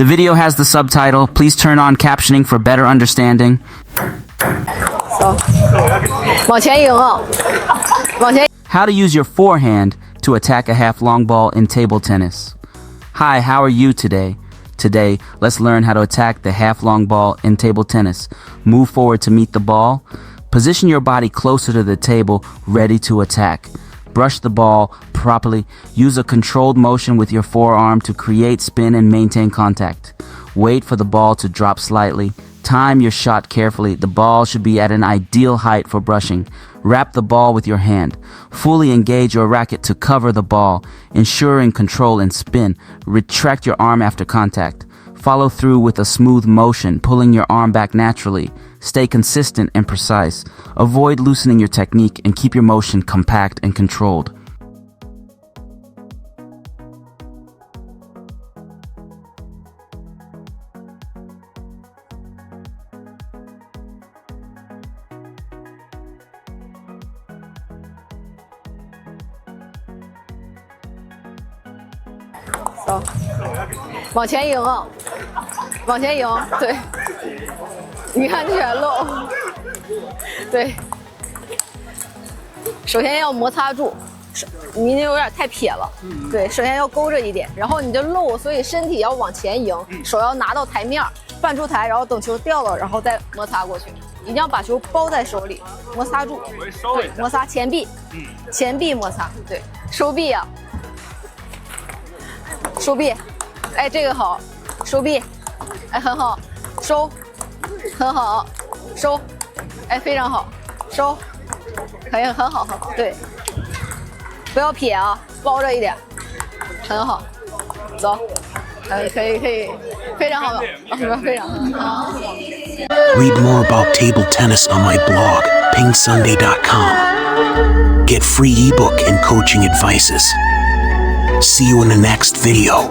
The video has the subtitle. Please turn on captioning for better understanding. 走，往前迎啊，往前。 How to use your forehand to attack a half-long ball in table tennis. Hi, how are you today? Today, let's learn how to attack the half-long ball in table tennis. Move forward to meet the ball. Position your body closer to the table, ready to attack. Brush the ball properly. Use a controlled motion with your forearm to create spin and maintain contact. Wait for the ball to drop slightly. Time your shot carefully. The ball should be at an ideal height for brushing. Wrap the ball with your hand. Fully engage your racket to cover the ball, ensuring control and spin. Retract your arm after contact. Follow through with a smooth motion, pulling your arm back naturally. Stay consistent and precise. Avoid loosening your technique and keep your motion compact and controlled. So, 走，往前迎啊，往前迎，对。你看这全漏，对。首先要摩擦住，你那有点太撇了，对。首先要勾着一点，然后你的漏，所以身体要往前迎，手要拿到台面，半出台，然后等球掉了，然后再摩擦过去。一定要把球包在手里，摩擦住，对，摩擦前臂，前臂摩擦，对，手臂啊。 收臂，哎，这个好，收臂，哎，很好，收，很好，收，哎，非常好，收，可以，很好，很好，对，不要撇啊，包着一点，很好，走，可以，非常好的，非常好。Read more about table tennis on my blog, PingSunday.com. Get free ebook and coaching advices. See you in the next video.